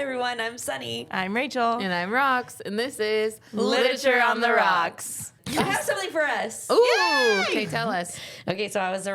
everyone. I'm Sunny. I'm Rachel. And I'm Rox, and this is Literature on the Rocks. I have something for us. Ooh, okay, tell us. Okay, so I was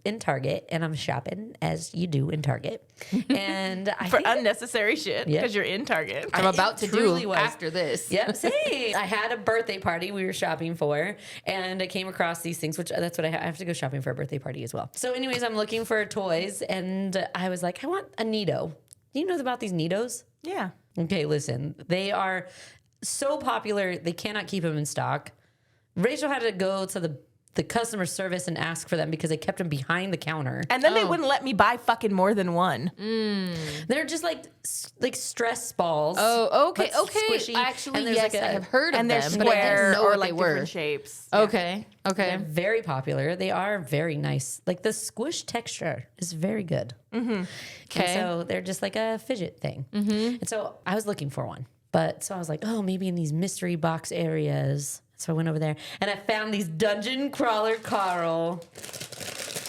in Target, and I'm shopping, as you do in Target. And I For think unnecessary shit, Yep. because you're in Target. I'm about to truly do was. after this. Yep, same. I had a birthday party we were shopping for, and I came across these things, which that's what I have to go shopping for a birthday party as well. So anyways, I'm looking for toys, and I was like, I want a Neato. Do you know about these Neatos? Yeah. Okay, listen. They are so popular, they cannot keep them in stock. Rachel had to go to the customer service and ask for them because they kept them behind the counter. And then they wouldn't let me buy fucking more than one. They're just like stress balls. Oh, okay, but okay. squishy. Actually, And there's yes, like I have heard of And they're them, but I didn't square know or what like they were. different shapes. Okay, okay. They're very popular. They are very nice. Like the squish texture is very good. Mm-hmm. Okay. So they're just like a fidget thing. Mm-hmm. And so I was looking for one. But so I was like, oh, maybe in these mystery box areas. So I went over there and I found these Dungeon Crawler Carl.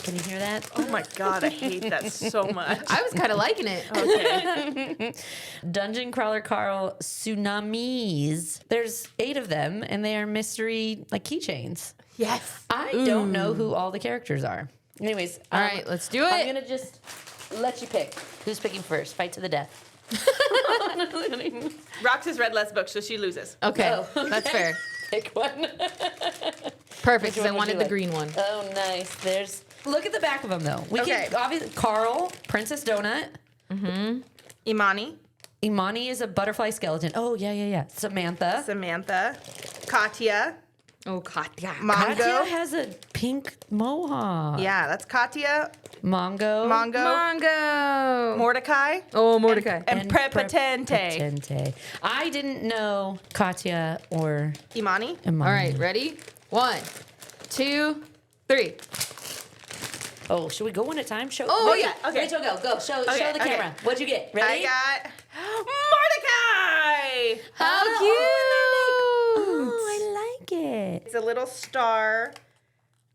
Can you hear that? Oh my God, I hate that so much. I was kind of liking it. Okay. Dungeon Crawler Carl Tsunamis. There's 8 of them and they are mystery like keychains. Yes. I don't know who all the characters are. Anyways. All right, let's do it. I'm going to just let you pick. Who's picking first? Fight to the death. Rox has read less books, so she loses. Okay, Oh, that's fair. Pick one. Perfect, because I one would wanted you the like? green one. Oh, nice. Look at the back of them, though. We Okay. can obviously Carl, Princess Donut. Imani, Imani is a butterfly skeleton. Oh, yeah. Samantha. Samantha, Katya, Oh, Katya. Mongo. Katya has a pink mohawk. Yeah, that's Katya, Mongo. Mongo. Mordecai, Oh, Mordecai. and Prepotente. Prepotente. I didn't know Katya or Imani. Imani. All right, ready? 1, 2, 3. Oh, should we go one at a time? Show. Oh, Rachel, yeah, okay. Rachel, go. Show Okay, the okay. camera. What'd you get? Ready? I got Mordecai. How Oh, cute. Oh, I like it. It's a little star.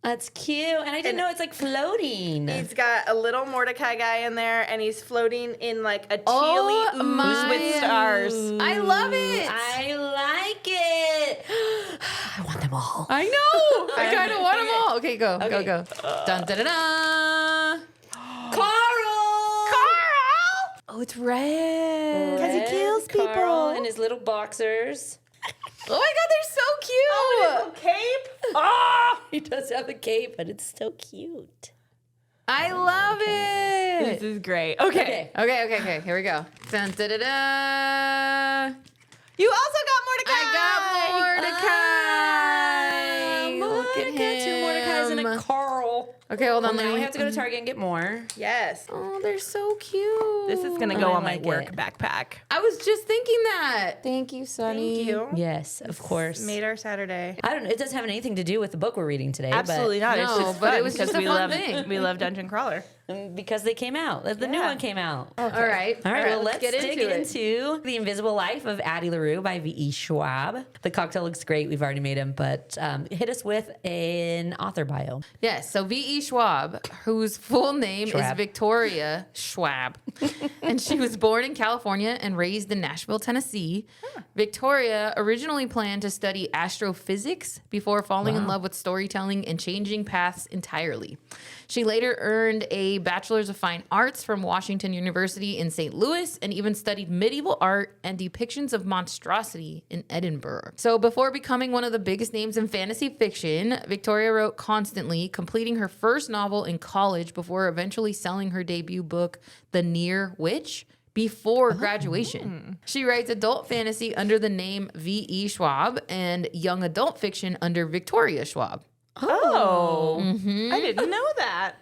That's cute. And I didn't know it's like floating. He's got a little Mordecai guy in there, and he's floating in like a Oh, tealy ooze my- with stars. I love it. I like it. I want them all. I know. I kind of want them all. Okay, go. Okay. Dun, da, da, da. Carl! Oh, it's red. 'Cause he kills Carl people. in his little boxers. Oh my God, they're so cute. Little cape. Oh, He does have a cape, but it's so cute. I love this it. is great. Okay. Okay. Here we go. Dun, da, da, da. You also got Mordecai. I got Mordecai. Look at Monica, him. 2 Mordecais and a Carl. Okay, hold on. Well, now let we me- have to go to Target and get more. Yes. Oh, they're so cute. This is gonna go I on my like work it. backpack. I was just thinking that. Thank you, Sunny. Thank you. Yes, of course. Made our Saturday. I don't know. It doesn't have anything to do with the book we're reading today. Absolutely not. It's No, just but fun it was because just a we fun love thing. we love Dungeon Crawler. Because they came out. The new Yeah. one came out. All right. All right, well, let's get dig into it. into The Invisible Life of Addie LaRue by V.E. Schwab. The cocktail looks great. We've already made him, but hit us with an author bio. Yes, so V.E. Schwab, whose full name is Schwab. Victoria Schwab, and she was born in California and raised in Nashville, Tennessee. Victoria originally planned to study astrophysics before falling in love with storytelling and changing paths entirely. She later earned a Bachelor's of Fine Arts from Washington University in St. Louis and even studied medieval art and depictions of monstrosity in Edinburgh. So before becoming one of the biggest names in fantasy fiction, Victoria wrote constantly, completing her first novel in college before eventually selling her debut book, The Near Witch, before graduation. She writes adult fantasy under the name V.E. Schwab and young adult fiction under Victoria Schwab. Oh, I didn't know that.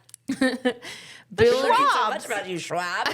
Learning so much about you, Schwab.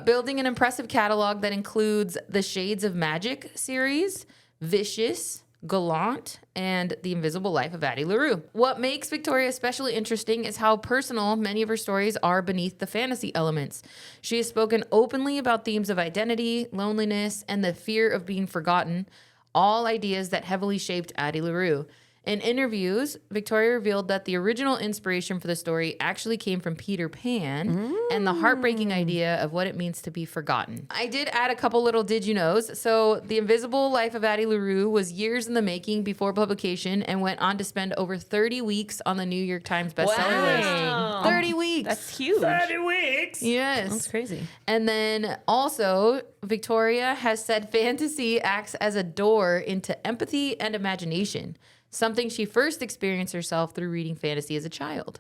Building an impressive catalog that includes the Shades of Magic series, Vicious, Gallant, and The Invisible Life of Addie LaRue. What makes Victoria especially interesting is how personal many of her stories are beneath the fantasy elements. She has spoken openly about themes of identity, loneliness, and the fear of being forgotten, all ideas that heavily shaped Addie LaRue. In interviews, Victoria revealed that the original inspiration for the story actually came from Peter Pan and the heartbreaking idea of what it means to be forgotten. I did add a couple little did you knows. So, The Invisible Life of Addie LaRue was years in the making before publication and went on to spend over 30 weeks on the New York Times bestseller list. 30 weeks. That's huge. 30 weeks. Yes. That's crazy. And then also, Victoria has said fantasy acts as a door into empathy and imagination, something she first experienced herself through reading fantasy as a child.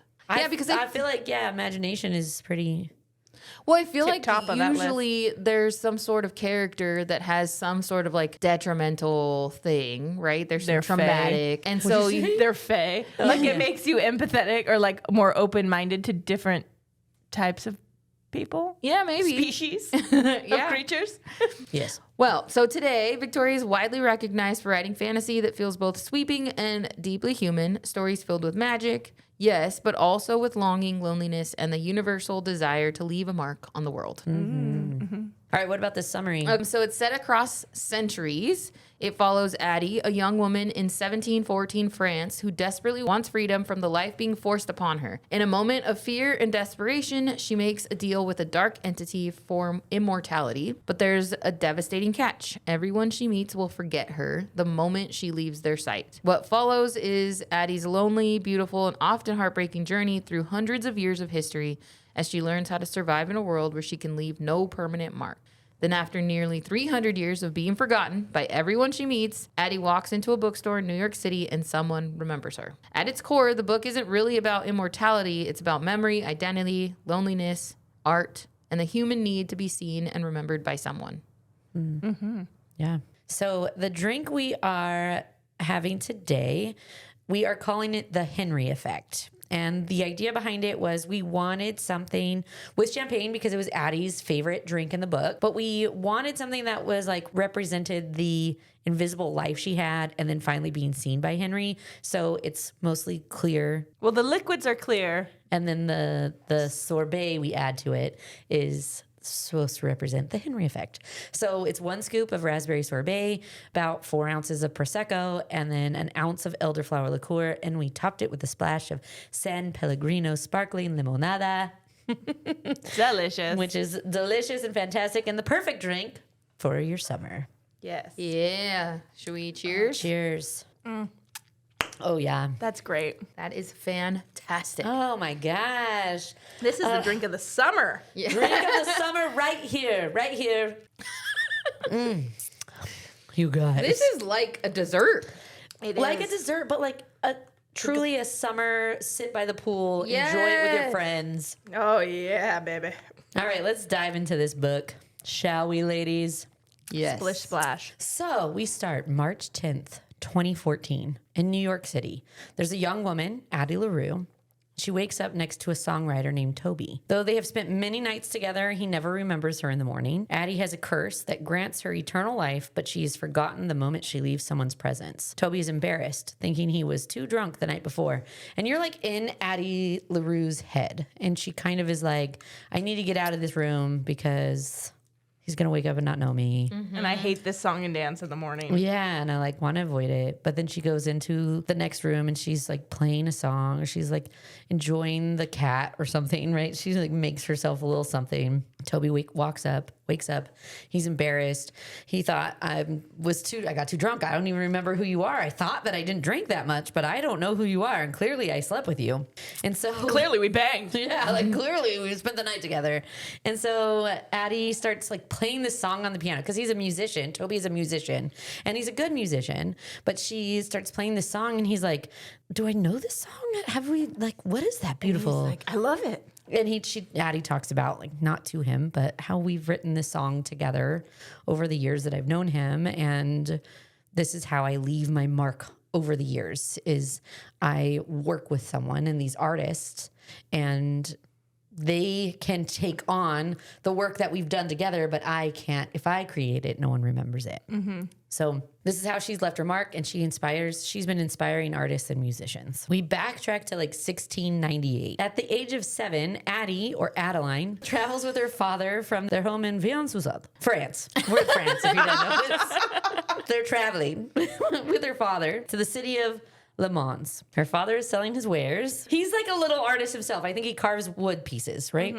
Because I feel like, imagination is pretty... Well, I feel like top of that usually there's some sort of character that has some sort of like detrimental thing, right? They're traumatic. And so they're fey. Like it makes you empathetic or like more open-minded to different types of people. yeah, maybe. Species of creatures. Yes. Well, so today, Victoria is widely recognized for writing fantasy that feels both sweeping and deeply human, stories filled with magic, yes, but also with longing, loneliness, and the universal desire to leave a mark on the world. All right, what about the summary? So it's set across centuries. It follows Addie, a young woman in 1714 France who desperately wants freedom from the life being forced upon her. In a moment of fear and desperation, she makes a deal with a dark entity for immortality. But there's a devastating catch. Everyone she meets will forget her the moment she leaves their sight. What follows is Addie's lonely, beautiful, and often heartbreaking journey through hundreds of years of history as she learns how to survive in a world where she can leave no permanent mark. Then after nearly 300 years of being forgotten by everyone she meets, Addie walks into a bookstore in New York City and someone remembers her. At its core, the book isn't really about immortality. It's about memory, identity, loneliness, art, and the human need to be seen and remembered by someone. Yeah. So the drink we are having today, we are calling it the Henry effect. And the idea behind it was we wanted something with champagne because it was Addie's favorite drink in the book. But we wanted something that was like represented the invisible life she had and then finally being seen by Henry. So it's mostly clear. Well, the liquids are clear. And then the sorbet we add to it is supposed to represent the Henry effect. So it's 1 scoop of raspberry sorbet, about 4 ounces of Prosecco, and then an ounce of elderflower liqueur. And we topped it with a splash of San Pellegrino sparkling limonada, Delicious. which is delicious and fantastic and the perfect drink for your summer. Yes. Yeah. Should we cheers? Cheers. Oh, yeah. That's great. That is fantastic. Oh, my gosh. This is the drink of the summer. Yeah. Drink of the summer right here. Right here. You guys. This is like a dessert. It like is. a dessert, but like truly a summer sit by the pool, enjoy it with your Yes. friends. Oh, yeah, baby. All right, let's dive into this book, shall we, ladies? Yes. Splish splash. So we start March 10th, 2014 in New York City. There's a young woman, Addie LaRue. She wakes up next to a songwriter named Toby. Though they have spent many nights together, he never remembers her in the morning. Addie has a curse that grants her eternal life, but she is forgotten the moment she leaves someone's presence. Toby is embarrassed, thinking he was too drunk the night before. And you're like in Addie LaRue's head. And she kind of is like, I need to get out of this room because he's going to wake up and not know me. And I hate this song and dance in the morning. Yeah, and I like want to avoid it. But then she goes into the next room and she's like playing a song or she's like enjoying the cat or something, right? She like makes herself a little something. Toby wakes up. He's embarrassed. He thought I got too drunk. I don't even remember who you are. I thought that I didn't drink that much, but I don't know who you are. And clearly I slept with you. And so Clearly we banged. yeah, like clearly we spent the night together. And so Addie starts like playing this song on the piano because he's a musician. Toby is a musician and he's a good musician. But she starts playing this song and he's like, do I know this song? Have we like, what is that beautiful? He's like, I love it. And Addie talks about like not to him, but how we've written this song together over the years that I've known him. And this is how I leave my mark over the years is I work with someone and these artists and they can take on the work that we've done together, but I can't. If I create it, no one remembers it. So this is how she's left her mark and she's been inspiring artists and musicians. We backtrack to like 1698. At the age of 7, Addie, or Adeline, travels with her father from their home in Vienne-Suzanne, France. We're in France, if you don't know this. They're traveling with her father to the city of Le Mans. Her father is selling his wares. He's like a little artist himself. I think he carves wood pieces, right?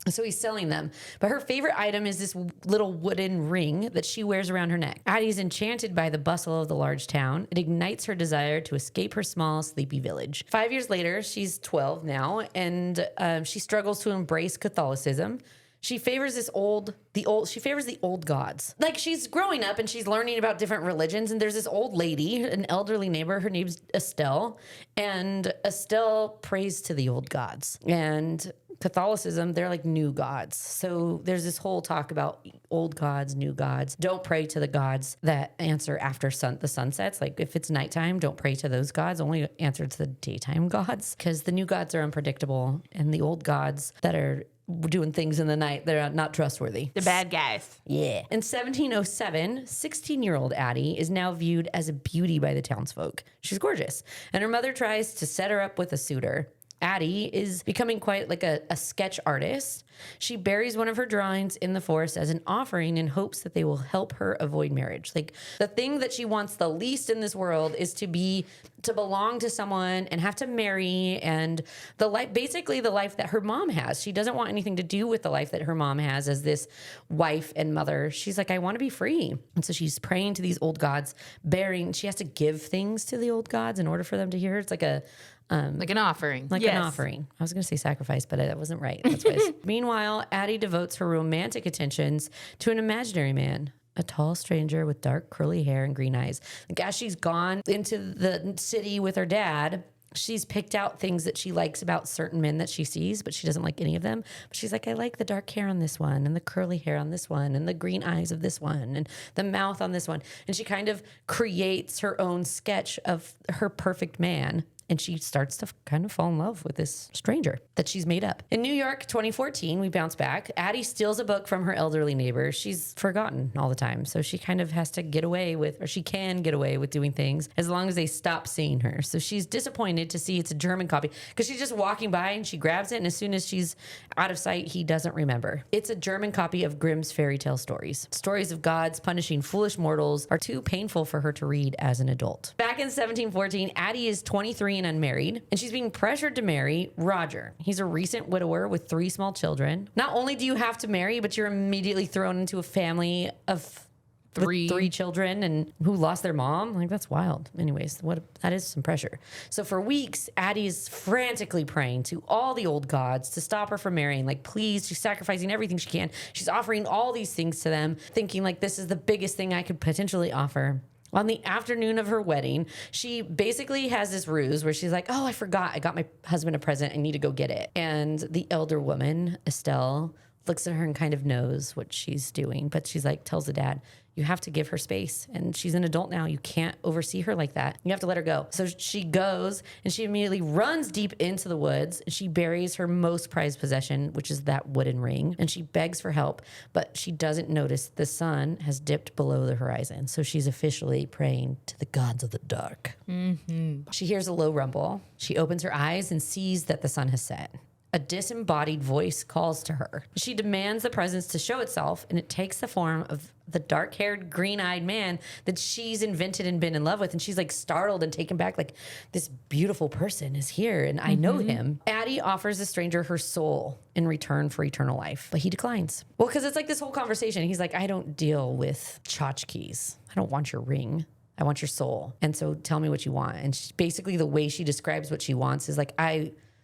So he's selling them. But her favorite item is this little wooden ring that she wears around her neck. Addie's enchanted by the bustle of the large town. It ignites her desire to escape her small, sleepy village. 5 years later, she's 12 now, and she struggles to embrace Catholicism. She favors the old gods. Like, she's growing up and she's learning about different religions, and there's this old lady, an elderly neighbor, her name's Estelle, and Estelle prays to the old gods. And Catholicism, they're like new gods. So there's this whole talk about old gods, new gods. Don't pray to the gods that answer after the sun sets. Like, if it's nighttime, don't pray to those gods. Only answer to the daytime gods, because the new gods are unpredictable, and the old gods that are doing things in the night, they're not trustworthy. The bad guys. Yeah. In 1707, 16-year-old Addie is now viewed as a beauty by the townsfolk. She's gorgeous. And her mother tries to set her up with a suitor. Addie is becoming quite like a sketch artist. She buries one of her drawings in the forest as an offering in hopes that they will help her avoid marriage. Like, the thing that she wants the least in this world is to belong to someone and have to marry, and basically the life that her mom has. She doesn't want anything to do with the life that her mom has as this wife and mother. She's like, I want to be free. And so she's praying to these old gods, she has to give things to the old gods in order for them to hear her. It's like an offering. An offering. I was going to say sacrifice, but that wasn't right. That's what it is. Meanwhile, Addie devotes her romantic attentions to an imaginary man, a tall stranger with dark curly hair and green eyes. Like, as she's gone into the city with her dad, she's picked out things that she likes about certain men that she sees, but she doesn't like any of them. But she's like, I like the dark hair on this one, and the curly hair on this one, and the green eyes of this one, and the mouth on this one. And she kind of creates her own sketch of her perfect man. And she starts to kind of fall in love with this stranger that she's made up. In New York, 2014, we bounce back. Addie steals a book from her elderly neighbor. She's forgotten all the time. So she kind of has to she can get away with doing things as long as they stop seeing her. So she's disappointed to see it's a German copy, because she's just walking by and she grabs it. And as soon as she's out of sight, he doesn't remember. It's a German copy of Grimm's fairy tale stories. Stories of gods punishing foolish mortals are too painful for her to read as an adult. Back in 1714, Addie is 23 and unmarried, and she's being pressured to marry Roger. He's a recent widower with 3 small children. Not only do you have to marry, but you're immediately thrown into a family of three children and who lost their mom. Like, that's wild. Anyways, that is some pressure. So for weeks, Addie is frantically praying to all the old gods to stop her from marrying. Like, please, she's sacrificing everything she can. She's offering all these things to them, thinking like, this is the biggest thing I could potentially offer. On the afternoon of her wedding, she basically has this ruse where she's like, oh, I forgot. I got my husband a present. I need to go get it. And the elder woman, Estelle, looks at her and kind of knows what she's doing. But she's like, tells the dad, you have to give her space. And she's an adult now. You can't oversee her like that. You have to let her go. So she goes and she immediately runs deep into the woods. She buries her most prized possession, which is that wooden ring. And she begs for help, but she doesn't notice the sun has dipped below the horizon. So she's officially praying to the gods of the dark. Mm-hmm. She hears a low rumble. She opens her eyes and sees that the sun has set. A disembodied voice calls to her. She demands the presence to show itself, and it takes the form of the dark-haired, green-eyed man that she's invented and been in love with. And she's like startled and taken back, like, this beautiful person is here and I know him. Addie offers the stranger her soul in return for eternal life, but he declines. Well, because it's like this whole conversation. He's like, I don't deal with tchotchkes. I don't want your ring. I want your soul. And so tell me what you want. And basically the way she describes what she wants is like,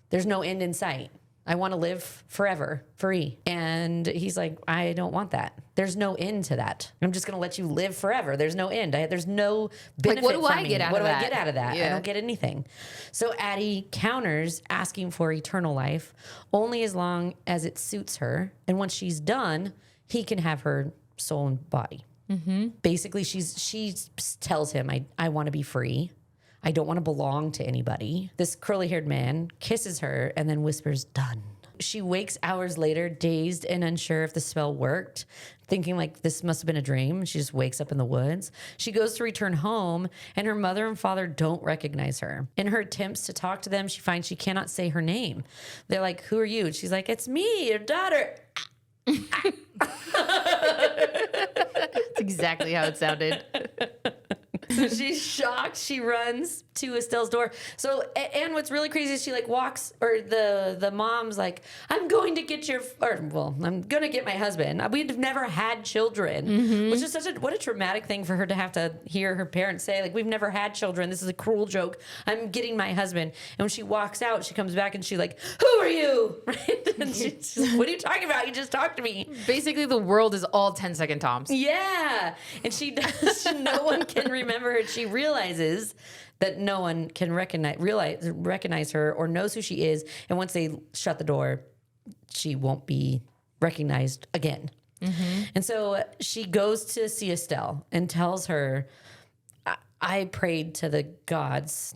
there's no end in sight. I want to live forever, free. And he's like, I don't want that. There's no end to that. I'm just going to let you live forever. There's no end. There's no benefit. Like, what do I me. get out what of do that? I get out of that? Yeah. I don't get anything. So Addie counters asking for eternal life only as long as it suits her. And once she's done, he can have her soul and body. Mm-hmm. Basically, she tells him, I want to be free. I don't want to belong to anybody. This curly-haired man kisses her and then whispers, done. She wakes hours later, dazed and unsure if the spell worked, thinking like this must have been a dream. She just wakes up in the woods. She goes to return home, and her mother and father don't recognize her. In her attempts to talk to them, she finds she cannot say her name. They're like, who are you? And she's like, it's me, your daughter. That's exactly how it sounded. So she's shocked. She runs to Estelle's door. So, and what's really crazy is she like walks, or the mom's like, I'm going to get I'm going to get my husband. We've never had children, which is what a traumatic thing for her to have to hear her parents say, like, we've never had children. This is a cruel joke. I'm getting my husband. And when she walks out, she comes back and she's like, who are you? Right? And she's like, what are you talking about? You just talked to me. Basically, the world is all 10-second Toms. Yeah. And no one can remember her. She realizes that no one can recognize her or knows who she is. And once they shut the door, she won't be recognized again. And so she goes to see Estelle and tells her, I prayed to the gods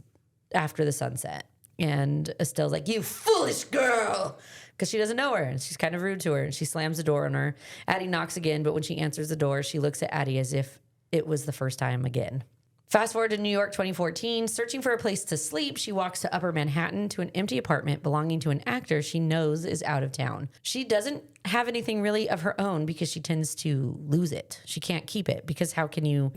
after the sunset. And Estelle's like, you foolish girl, because she doesn't know her and she's kind of rude to her, and she slams the door on her. Addie knocks again, but when she answers the door, she looks at Addie as if it was the first time again. Fast forward to New York 2014. Searching for a place to sleep, she walks to Upper Manhattan to an empty apartment belonging to an actor she knows is out of town. She doesn't have anything really of her own because she tends to lose it. She can't keep it, because how can you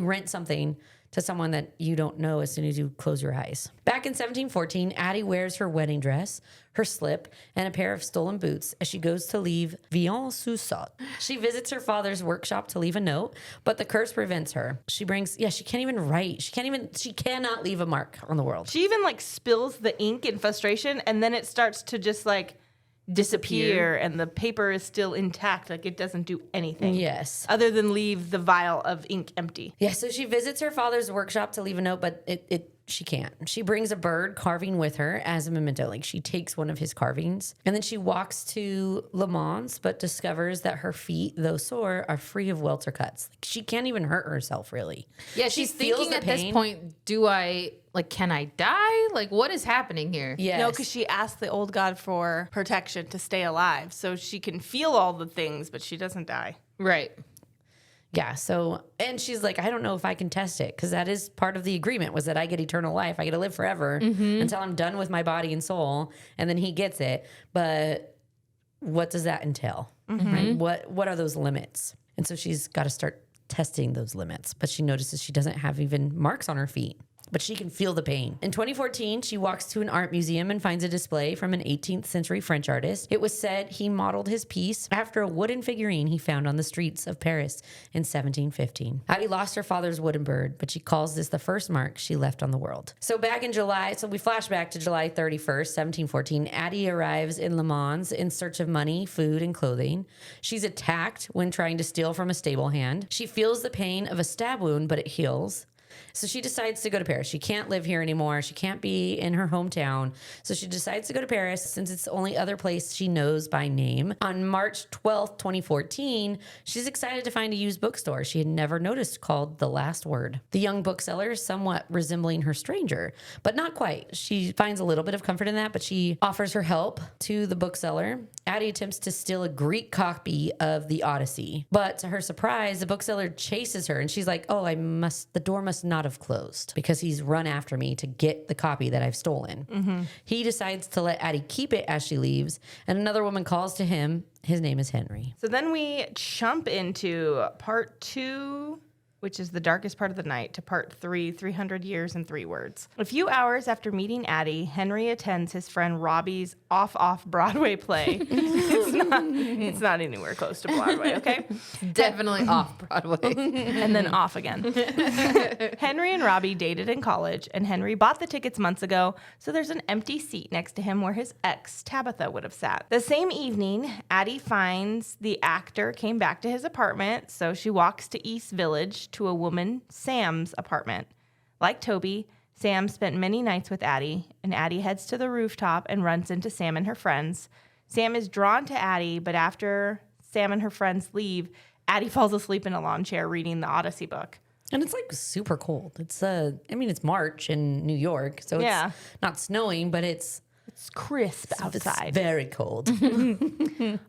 rent something to someone that you don't know as soon as you close your eyes? Back in 1714, Addie wears her wedding dress, her slip, and a pair of stolen boots as she goes to leave Vion-sous-Sault. She visits her father's workshop to leave a note, but the curse prevents her. She can't even write. She cannot leave a mark on the world. She even like spills the ink in frustration, and then it starts to just like disappear, and the paper is still intact, like it doesn't do anything. Yes. Other than leave the vial of ink empty. Yeah, so she visits her father's workshop to leave a note, but she can't. She brings a bird carving with her as a memento. Like, she takes one of his carvings, and then she walks to Le Mans, but discovers that her feet, though sore, are free of welter cuts. Like, she can't even hurt herself, really. Yeah, she's thinking at this point, can I die? Like, what is happening here? Yes. No, because she asked the old god for protection to stay alive, so she can feel all the things, but she doesn't die. Right. Yeah, so, and she's like, I don't know if I can test it, because that is part of the agreement, was that I get eternal life. I get to live forever until I'm done with my body and soul, and then he gets it. But what does that entail? Right? What are those limits? And so she's got to start testing those limits, but she notices she doesn't have even marks on her feet, but she can feel the pain. In 2014, she walks to an art museum and finds a display from an 18th century French artist. It was said he modeled his piece after a wooden figurine he found on the streets of Paris in 1715. Addie lost her father's wooden bird, but she calls this the first mark she left on the world. So back in July, we flash back to July 31st, 1714, Addie arrives in Le Mans in search of money, food, and clothing. She's attacked when trying to steal from a stable hand. She feels the pain of a stab wound, but it heals. So she decides to go to Paris. She can't live here anymore. She can't be in her hometown. So she decides to go to Paris, since it's the only other place she knows by name. On March 12th, 2014, she's excited to find a used bookstore she had never noticed called The Last Word. The young bookseller is somewhat resembling her stranger, but not quite. She finds a little bit of comfort in that, but she offers her help to the bookseller. Addie attempts to steal a Greek copy of the Odyssey, but to her surprise, the bookseller chases her, and she's like, the door must not have closed, because he's run after me to get the copy that I've stolen. He decides to let Addie keep it as she leaves, and another woman calls to him. His name is Henry. So then we jump into part 2, which is the darkest part of the night, to part 3, 300 years and 3 words. A few hours after meeting Addie, Henry attends his friend Robbie's off Broadway play. It's not anywhere close to Broadway, okay? Definitely off Broadway. And then off again. Henry and Robbie dated in college, and Henry bought the tickets months ago, so there's an empty seat next to him where his ex, Tabitha, would have sat. The same evening, Addie finds the actor came back to his apartment, so she walks to East Village to a woman, Sam's apartment. Like Toby, Sam spent many nights with Addie, and Addie heads to the rooftop and runs into Sam and her friends. Sam is drawn to Addie, but after Sam and her friends leave, Addie falls asleep in a lawn chair reading the Odyssey book. And it's like super cold. It's it's March in New York, so it's not snowing, but it's crisp outside. It's very cold.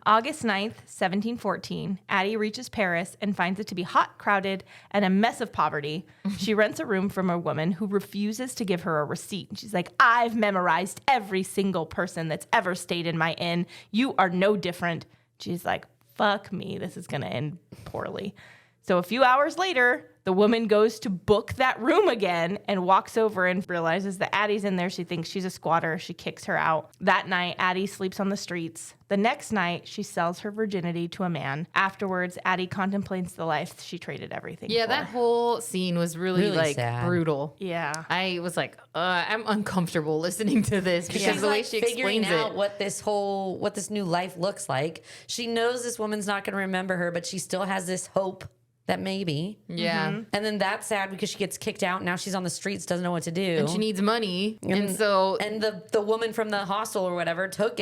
August 9th, 1714, Addie reaches Paris and finds it to be hot, crowded, and a mess of poverty. She rents a room from a woman who refuses to give her a receipt. She's like, I've memorized every single person that's ever stayed in my inn. You are no different. She's like, fuck me. This is going to end poorly. So a few hours later, the woman goes to book that room again and walks over and realizes that Addie's in there. She thinks she's a squatter. She kicks her out. That night, Addie sleeps on the streets. The next night, she sells her virginity to a man. Afterwards, Addie contemplates the life she traded everything for. That whole scene was really like sad. brutal. Yeah. I was like, I'm uncomfortable listening to this because the way she figuring explains out it. what this new life looks like. She knows this woman's not going to remember her, but she still has this hope that maybe. Yeah. And then that's sad because she gets kicked out. Now she's on the streets, doesn't know what to do. And she needs money. And so. And the woman from the hostel or whatever took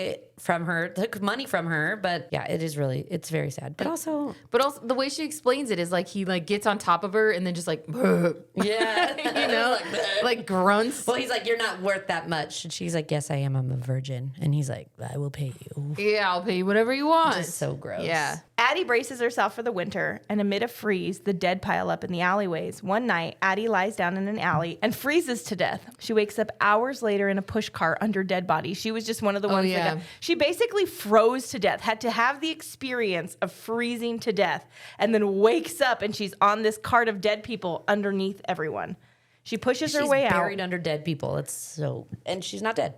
money from her. But yeah, it's very sad. But also the way she explains it is like he like gets on top of her and then just like, yeah, like grunts. Well, he's like, you're not worth that much. And she's like, yes, I am. I'm a virgin. And he's like, I will pay you. Yeah, I'll pay you whatever you want. Just so gross. Yeah. Addie braces herself for the winter, and amid a freeze, the dead pile up in the alleyways. One night, Addie lies down in an alley and freezes to death. She wakes up hours later in a push cart under dead bodies. She was just one of the ones that got, she basically froze to death, had to have the experience of freezing to death, and then wakes up and she's on this cart of dead people underneath everyone. She pushes her way out. She's buried under dead people. And she's not dead.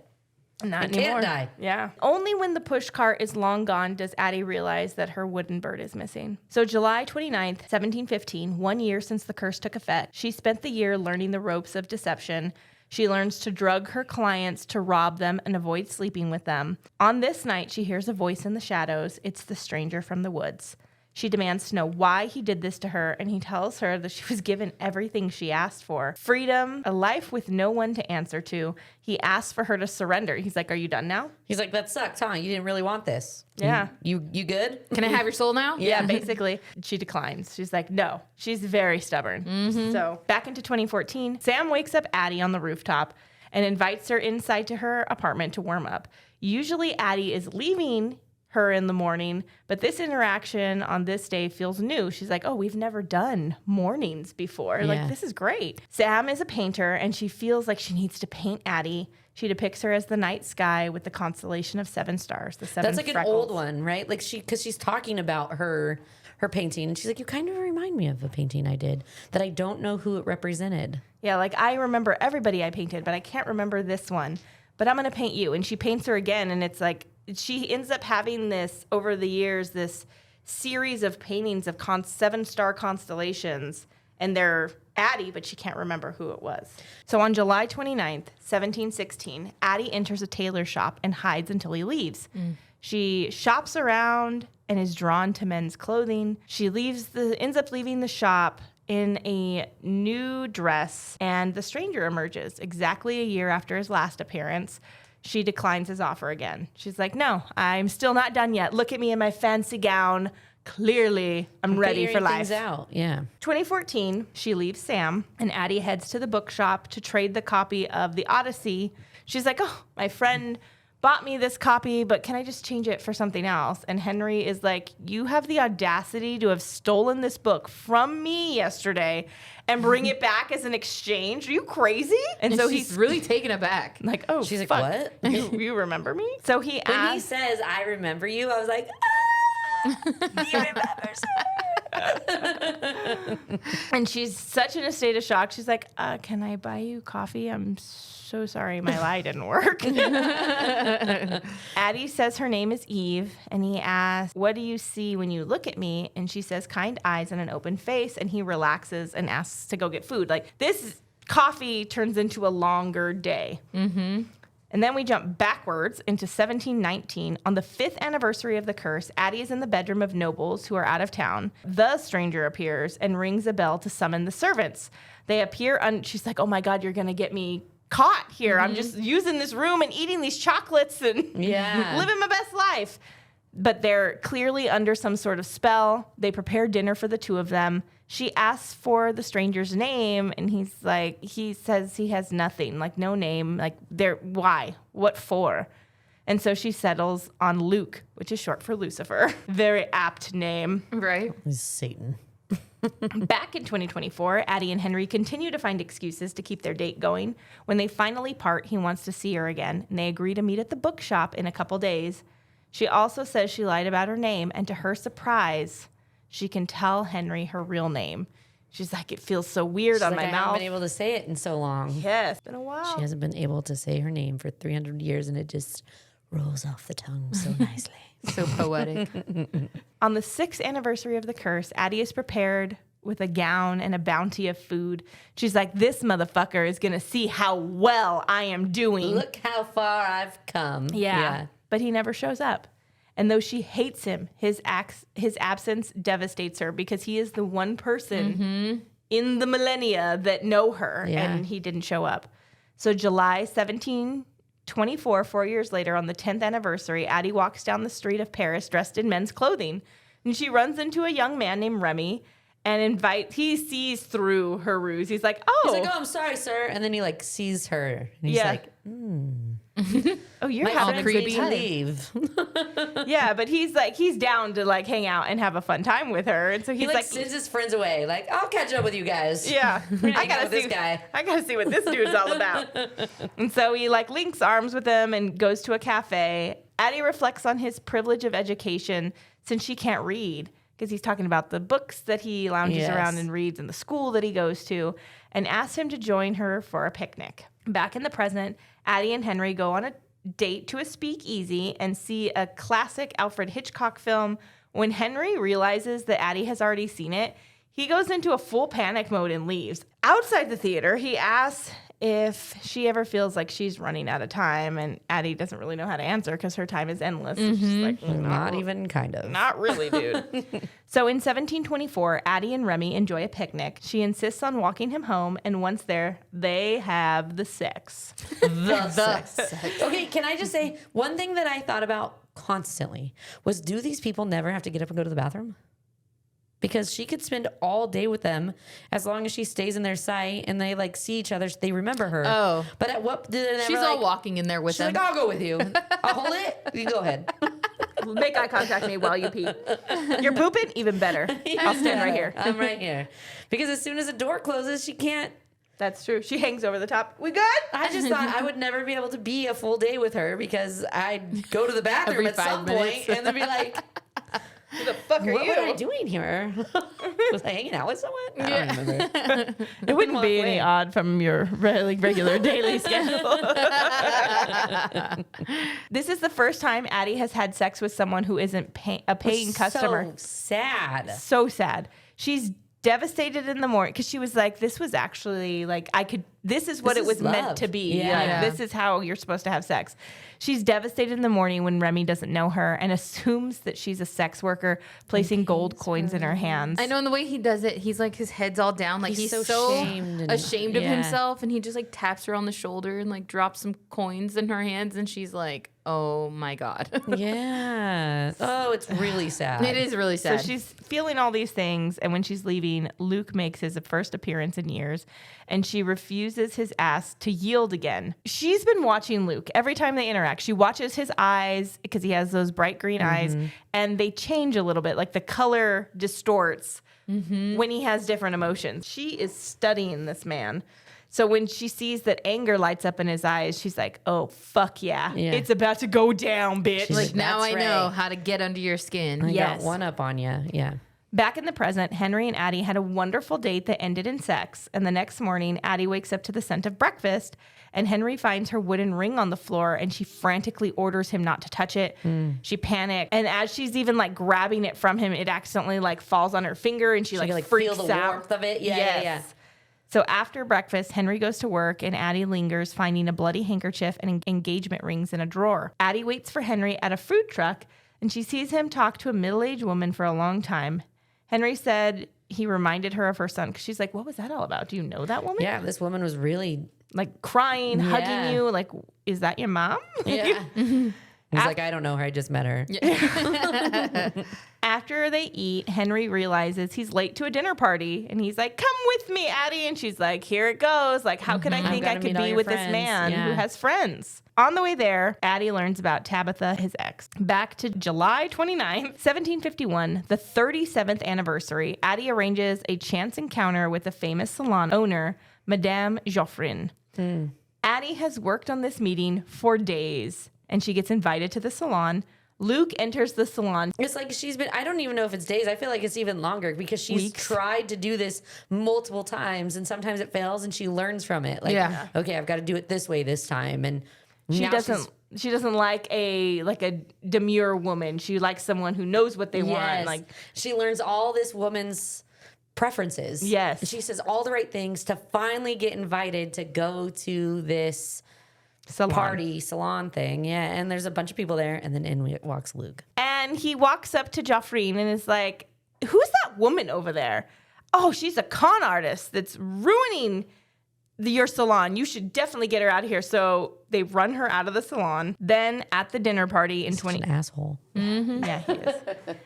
Not and anymore. can't die. Yeah. Only when the push cart is long gone does Addie realize that her wooden bird is missing. So July 29th, 1715, 1 year since the curse took effect, she spent the year learning the ropes of deception. She learns to drug her clients to rob them and avoid sleeping with them. On this night, she hears a voice in the shadows. It's the stranger from the woods. She demands to know why he did this to her, and he tells her that she was given everything she asked for. Freedom, a life with no one to answer to. He asks for her to surrender. He's like, are you done now? He's like, that sucks, huh? You didn't really want this. Yeah. You good? Can I have your soul now? Yeah, basically. She declines. She's like, no. She's very stubborn. Mm-hmm. So back into 2014, Sam wakes up Addie on the rooftop and invites her inside to her apartment to warm up. Usually Addie is leaving her in the morning, but this interaction on this day feels new. She's like, oh, we've never done mornings before. Yeah. Like, this is great. Sam is a painter, and she feels like she needs to paint Addie. She depicts her as the night sky with the constellation of 7 stars, the 7 That's like freckles. an old one, right? Like because she's talking about her painting, and she's like, you kind of remind me of a painting I did that I don't know who it represented. Yeah, like I remember everybody I painted, but I can't remember this one. But I'm going to paint you. And she paints her again, and it's like, she ends up having this, over the years, this series of paintings of 7-star constellations, and they're Addie, but she can't remember who it was. So on July 29th, 1716, Addie enters a tailor shop and hides until he leaves. She shops around and is drawn to men's clothing. She ends up leaving the shop in a new dress, and the stranger emerges exactly a year after his last appearance. She declines his offer again. She's like, no, I'm still not done yet. Look at me in my fancy gown. Clearly, I'm ready for life. Out. Yeah. 2014, she leaves Sam, and Addie heads to the bookshop to trade the copy of The Odyssey. She's like, oh, my friend bought me this copy, but can I just change it for something else? And Henry is like, you have the audacity to have stolen this book from me yesterday and bring it back as an exchange? Are you crazy? And so he's really taken aback. like, oh, She's like, fuck. what? You remember me? So he When he asks, says, I remember you, I was like, he remembers me. and she's such in a state of shock. She's like, can I buy you coffee? I'm so sorry my lie didn't work. Addie says her name is Eve, and he asks, what do you see when you look at me? And she says, kind eyes and an open face, and he relaxes and asks to go get food. Like, this coffee turns into a longer day. Mm-hmm. And then we jump backwards into 1719. On the 5th anniversary of the curse, Addie is in the bedroom of nobles who are out of town. The stranger appears and rings a bell to summon the servants. They appear, she's like, oh my God, you're going to get me caught here. I'm just using this room and eating these chocolates and living my best life. But they're clearly under some sort of spell. They prepare dinner for the two of them. She asks for the stranger's name, and he says he has nothing, like no name, like why? What for? And so she settles on Luke, which is short for Lucifer. Very apt name. Right. He's Satan. Back in 2024, Addie and Henry continue to find excuses to keep their date going. When they finally part, he wants to see her again, and they agree to meet at the bookshop in a couple days. She also says she lied about her name, and to her surprise, she can tell Henry her real name. She's like, it feels so weird on my I mouth. haven't been able to say it in so long. Yes, been a while. She hasn't been able to say her name for 300 years, and it just rolls off the tongue so nicely. So poetic. On the 6th anniversary of the curse, Addie is prepared with a gown and a bounty of food. She's like, this motherfucker is going to see how well I am doing. Look how far I've come. Yeah. But he never shows up. And though she hates him, his absence devastates her because he is the one person in the millennia that know her, and he didn't show up. So July 1724, 4 years later, on the 10th anniversary, Addie walks down the street of Paris dressed in men's clothing. And she runs into a young man named Remy and he sees through her ruse. He's like, He's like, oh, I'm sorry, sir. And then he like sees her. And he's like, oh, you're my having a good creepy time. leave. Yeah, but he's down to like hang out and have a fun time with her. And so He like sends his friends away. Like, I'll catch up with you guys. yeah, I gotta see this guy. I gotta see what this dude's all about. And so he like links arms with him and goes to a cafe. Addie reflects on his privilege of education since she can't read, because he's talking about the books that he lounges around and reads and the school that he goes to, and asks him to join her for a picnic. Back in the present, Addie and Henry go on a date to a speakeasy and see a classic Alfred Hitchcock film. When Henry realizes that Addie has already seen it, he goes into a full panic mode and leaves. Outside the theater, he asks if she ever feels like she's running out of time, and Addie doesn't really know how to answer because her time is endless. And she's like, Not even kind of. not really, dude. So in 1724, Addie and Remy enjoy a picnic. She insists on walking him home, and once there, they have the sex. The sex. Okay, can I just say one thing that I thought about constantly was, do these people never have to get up and go to the bathroom? Because she could spend all day with them as long as she stays in their sight and they like see each other. They remember her. Oh. But at what did they never, She's all walking in there with she's them. like, I'll go with you. I'll hold it. You go ahead. Make eye contact me while you pee. You're pooping? Even better. I'll stand right here. I'm right here. Because as soon as the door closes, she can't. That's true. She hangs over the top. We good? I just thought I would never be able to be a full day with her because I'd go to the bathroom Every at 5 some minutes. point and then be like, Who the fuck are what you? was I doing here? Was I hanging out with someone? I don't remember. It wouldn't be any odd from your regular daily schedule. This is the first time Addie has had sex with someone who isn't a paying customer. So sad. So sad. She's devastated in the morning because she was like, this was actually like, this is what This it was is meant love. to be. Yeah. Like, this is how you're supposed to have sex. She's devastated in the morning when Remy doesn't know her and assumes that she's a sex worker, placing gold coins in her hands. I know, and the way he does it, he's like, his head's all down. Like he's so ashamed of himself. And he just like taps her on the shoulder and like drops some coins in her hands. And she's like, oh my God. Yeah. Oh, it's really sad. It is really sad. So she's feeling all these things, and when she's leaving, Luke makes his first appearance in years, and she refuses his ask to yield again. She's been watching Luke every time they interact. She watches his eyes because he has those bright green eyes, and they change a little bit. Like the color distorts when he has different emotions. She is studying this man. So when she sees that anger lights up in his eyes, she's like, oh, fuck yeah. It's about to go down, bitch. She's like, now that's I know right. how to get under your skin. I got Yes. one up on you. Yeah. Back in the present, Henry and Addie had a wonderful date that ended in sex. And the next morning, Addie wakes up to the scent of breakfast, and Henry finds her wooden ring on the floor, and she frantically orders him not to touch it. She panics. And as she's even like grabbing it from him, it accidentally like falls on her finger, and she like freaks feel the out. warmth of it. Yeah. So after breakfast, Henry goes to work and Addie lingers, finding a bloody handkerchief and engagement rings in a drawer. Addie waits for Henry at a food truck, and she sees him talk to a middle-aged woman for a long time. Henry said he reminded her of her son, because she's like, what was that all about? Do you know that woman? Yeah, this woman was really... Like crying, hugging you. Like, is that your mom? Yeah. He's like, I don't know her. I just met her. After they eat, Henry realizes he's late to a dinner party, and he's like, come with me, Addie. And she's like, here it goes. Like, how could I think I gonna could meet all be your with this friends. man Yeah. who has friends? On the way there, Addie learns about Tabitha, his ex. Back to July 29th, 1751, the 37th anniversary, Addie arranges a chance encounter with the famous salon owner, Madame Geoffrin. Addie has worked on this meeting for days, and she gets invited to the salon. Luke enters the salon. It's like she's been, I don't even know if it's days. I feel like it's even longer because she's Weeks. tried to do this multiple times and sometimes it fails and she learns from it. Like, Yeah. okay, I've got to do it this way this time. And She now doesn't like a demure woman. She likes someone who knows what they want. Like, she learns all this woman's preferences. Yes. And she says all the right things to finally get invited to go to this salon thing. Yeah. And there's a bunch of people there. And then in walks Luke. And he walks up to Joffrine and is like, who's that woman over there? Oh, she's a con artist that's ruining your salon. You should definitely get her out of here. So they run her out of the salon. Then at the dinner party in An asshole. Yeah, he is.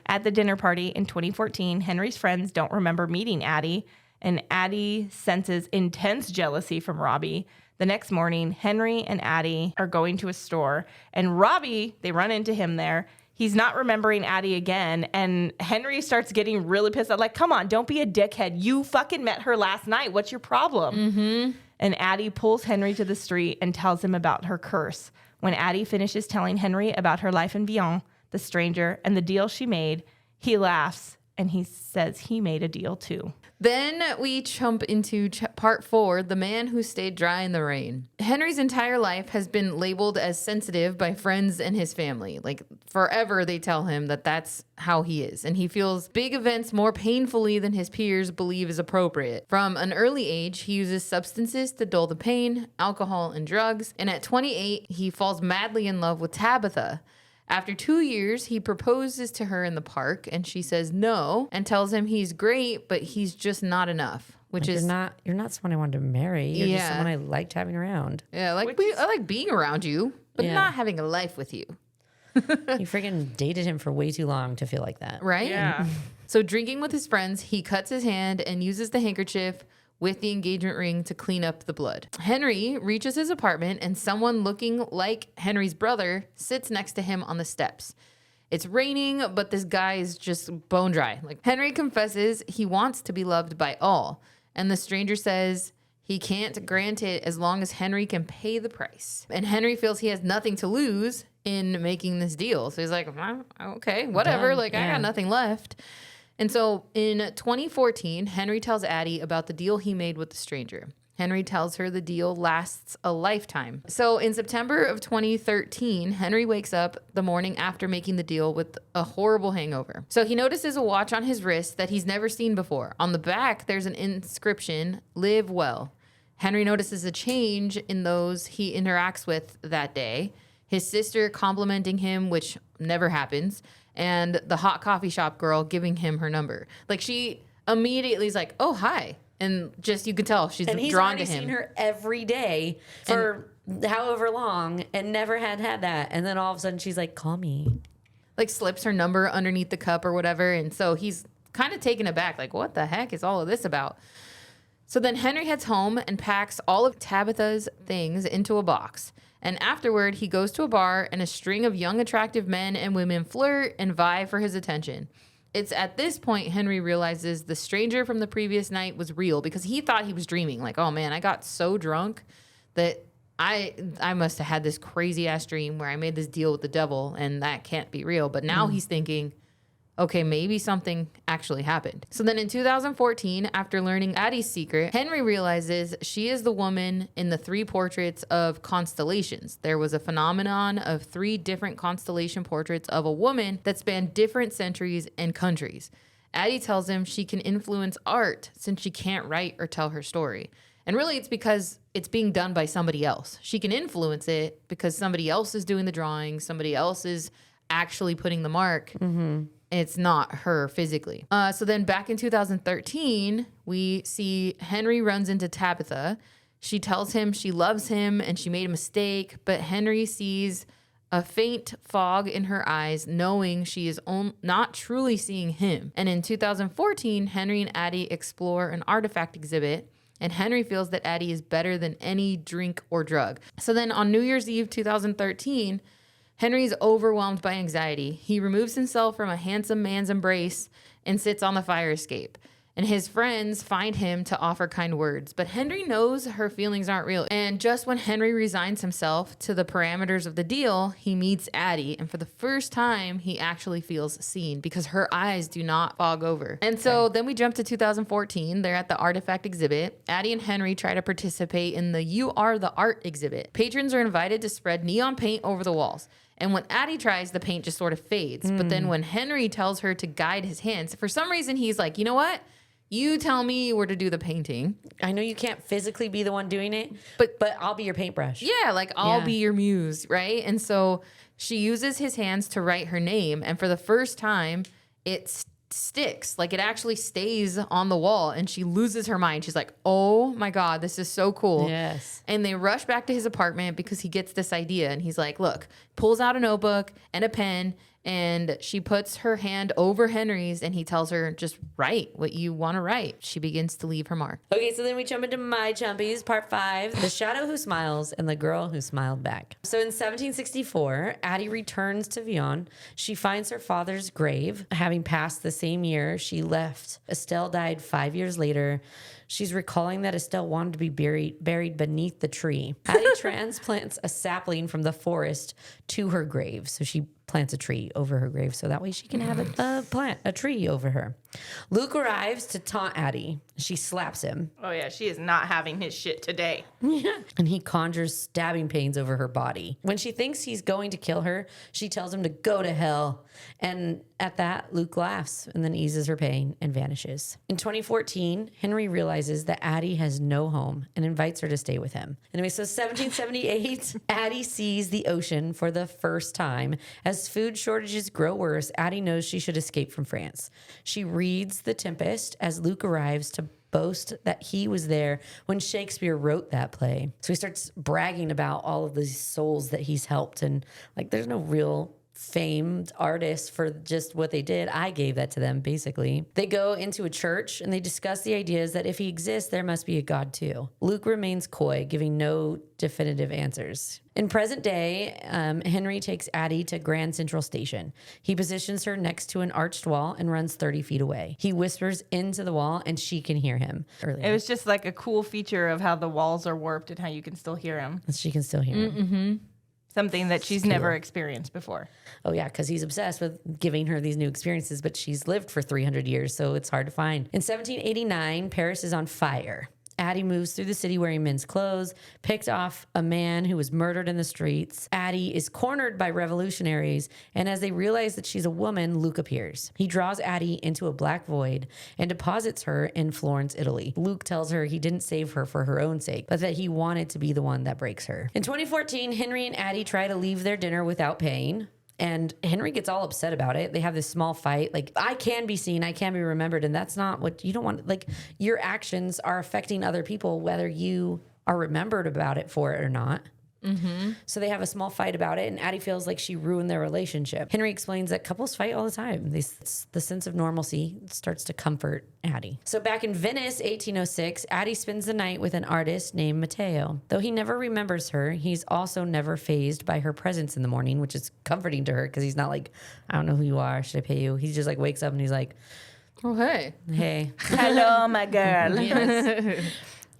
At the dinner party in 2014, Henry's friends don't remember meeting Addie, and Addie senses intense jealousy from Robbie. The next morning, Henry and Addie are going to a store, and Robbie, they run into him there. He's not remembering Addie again, and Henry starts getting really pissed off. Like, come on, don't be a dickhead. You fucking met her last night. What's your problem? And Addie pulls Henry to the street and tells him about her curse. When Addie finishes telling Henry about her life in Vion, the stranger, and the deal she made, he laughs and he says he made a deal too. Then we jump into part 4, The Man Who Stayed Dry in the Rain. Henry's entire life has been labeled as sensitive by friends and his family. Like, forever they tell him that that's how he is. And he feels big events more painfully than his peers believe is appropriate. From an early age, he uses substances to dull the pain, alcohol and drugs. And at 28, he falls madly in love with Tabitha. After 2 years, he proposes to her in the park, and she says no and tells him he's great, but he's just not enough. Which is you're not someone I wanted to marry. You're just Yeah. someone I liked having around. I like being around you, but Yeah. not having a life with you, You freaking dated him for way too long to feel like that. right? Yeah. So drinking with his friends, he cuts his hand and uses the handkerchief with the engagement ring to clean up the blood. Henry reaches his apartment and someone looking like Henry's brother sits next to him on the steps. It's raining, but this guy is just bone dry. Like, Henry confesses he wants to be loved by all, and the stranger says he can't grant it as long as Henry can pay the price. And Henry feels he has nothing to lose in making this deal. So he's like, okay, whatever. Done. Like, I got nothing left. And so in 2014, Henry tells Addie about the deal he made with the stranger. Henry tells her the deal lasts a lifetime. So in September of 2013, Henry wakes up the morning after making the deal with a horrible hangover. So he notices a watch on his wrist that he's never seen before. On the back, there's an inscription, "Live well." Henry notices a change in those he interacts with that day. His sister complimenting him, which never happens, and the hot coffee shop girl giving him her number. Like, she immediately is like, oh, hi. And just, you can tell she's And he's drawn already to him. seen her every day for however long and never had that. And then all of a sudden she's like, call me. Like, slips her number underneath the cup or whatever. And so he's kind of taken aback. Like, what the heck is all of this about? So then Henry heads home and packs all of Tabitha's things into a box. And afterward, he goes to a bar and a string of young, attractive men and women flirt and vie for his attention. It's at this point Henry realizes the stranger from the previous night was real, because he thought he was dreaming. Like, oh man, I got so drunk that I must have had this crazy ass dream where I made this deal with the devil, and that can't be real. But now he's thinking, okay, maybe something actually happened. So then in 2014, after learning Addie's secret, Henry realizes she is the woman in the 3 portraits of constellations. There was a phenomenon of 3 different constellation portraits of a woman that spanned different centuries and countries. Addie tells him she can influence art since she can't write or tell her story. And really, it's because it's being done by somebody else. She can influence it because somebody else is doing the drawing, somebody else is actually putting the mark. It's not her physically. So then back in 2013, we see Henry runs into Tabitha. She tells him she loves him and she made a mistake, but Henry sees a faint fog in her eyes, knowing she is not truly seeing him. And in 2014, Henry and Addie explore an artifact exhibit, and Henry feels that Addie is better than any drink or drug. So then on New Year's Eve 2013, Henry's overwhelmed by anxiety. He removes himself from a handsome man's embrace and sits on the fire escape. and his friends find him to offer kind words. But Henry knows her feelings aren't real. And just when Henry resigns himself to the parameters of the deal, he meets Addie. And for the first time, he actually feels seen because her eyes do not fog over. And so then we jump to 2014. They're at the artifact exhibit. Addie and Henry try to participate in the You Are the Art exhibit. Patrons are invited to spread neon paint over the walls. And when Addie tries, the paint just sort of fades. But then when Henry tells her to guide his hands, for some reason, he's like, you know what? You tell me where to do the painting. I know you can't physically be the one doing it, but I'll be your paintbrush. Yeah, like I'll be your muse, right? And so she uses his hands to write her name. And for the first time, it sticks. Like it actually stays on the wall, and she loses her mind. She's like, oh my God, this is so cool. Yes. And they rush back to his apartment because he gets this idea, and he's like, look, pulls out a notebook and a pen, and she puts her hand over Henry's, and he tells her, just write what you want to write. She begins to leave her mark. Okay, so then we jump into my chumpies, part 5, The Shadow Who Smiles and the Girl Who Smiled Back. So in 1764, Addie returns to Vion. She finds her father's grave, having passed the same year she left. Estelle died 5 years later. She's recalling that Estelle wanted to be buried beneath the tree. Addie transplants a sapling from the forest to her grave. So she plants a tree over her grave so that way she can have a tree over her. Luke arrives to taunt Addie. She slaps him. Oh, yeah. She is not having his shit today. Yeah. And he conjures stabbing pains over her body. When she thinks he's going to kill her, she tells him to go to hell. And at that, Luke laughs and then eases her pain and vanishes. In 2014, Henry realizes that Addie has no home and invites her to stay with him. Anyway, so 1778, Addie sees the ocean for the first time. As food shortages grow worse, Addie knows she should escape from France. She reads The Tempest as Luke arrives to boast that he was there when Shakespeare wrote that play. So he starts bragging about all of these souls that he's helped, and like there's no real famed artists for just what they did. I gave that to them, basically. They go into a church and they discuss the ideas that if he exists, there must be a God too. Luke remains coy, giving no definitive answers. In present day, Henry takes Addie to Grand Central Station. He positions her next to an arched wall and runs 30 feet away. He whispers into the wall and she can hear him. It was just like a cool feature of how the walls are warped and how you can still hear him. She can still hear him. Mm-hmm. Something that she's never experienced before. Oh, yeah, because he's obsessed with giving her these new experiences, but she's lived for 300 years, so it's hard to find. In 1789, Paris is on fire. Addie moves through the city wearing men's clothes, picked off a man who was murdered in the streets. Addie is cornered by revolutionaries, and as they realize that she's a woman, Luke appears. He draws Addie into a black void and deposits her in Florence, Italy. Luke tells her he didn't save her for her own sake, but that he wanted to be the one that breaks her. In 2014, Henry and Addie try to leave their dinner without paying. And Henry gets all upset about it. They have this small fight. Like, I can be seen, I can be remembered. And that's not what you don't want. Like, your actions are affecting other people, whether you are remembered about it for it or not. Mm-hmm. So they have a small fight about it, and Addie feels like she ruined their relationship. Henry explains that couples fight all the time. The sense of normalcy starts to comfort Addie. So back in Venice, 1806, Addie spends the night with an artist named Matteo. Though he never remembers her, he's also never fazed by her presence in the morning, which is comforting to her because he's not like, I don't know who you are, should I pay you? He just like wakes up and he's like, oh, hey. Hello, my girl. Yes.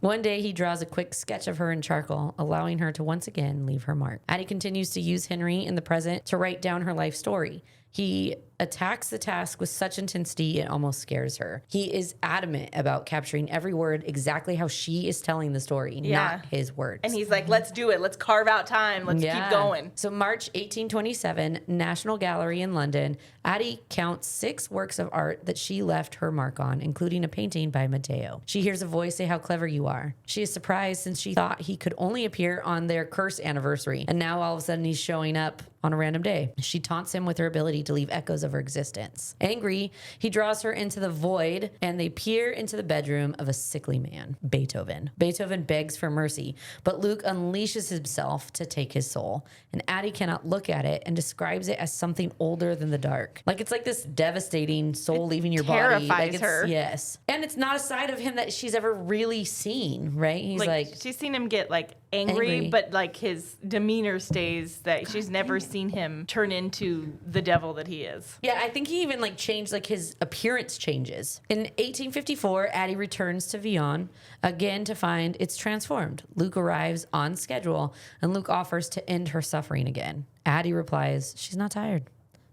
One day, he draws a quick sketch of her in charcoal, allowing her to once again leave her mark. Addie continues to use Henry in the present to write down her life story. He attacks the task with such intensity it almost scares her. He is adamant about capturing every word exactly how she is telling the story, not his words. And he's like, let's do it. Let's carve out time. Let's keep going. So March 1827, National Gallery in London, Addie counts 6 works of art that she left her mark on, including a painting by Matteo. She hears a voice say how clever you are. She is surprised since she thought he could only appear on their curse anniversary. And now all of a sudden he's showing up on a random day. She taunts him with her ability to leave echoes of her existence. Angry, he draws her into the void and they peer into the bedroom of a sickly man, Beethoven. Beethoven begs for mercy, but Luke unleashes himself to take his soul. And Addie cannot look at it and describes it as something older than the dark. Like it's like this devastating soul leaving your body. Terrifies her. Yes. And it's not a side of him that she's ever really seen, right? He's like she's seen him get like angry, but like his demeanor stays that she's never seen him turn into the devil that he is. Yeah, I think he even like changed, like his appearance changes. In 1854, Addie returns to Vion again to find it's transformed. Luke arrives on schedule and Luke offers to end her suffering again. Addie replies, she's not tired.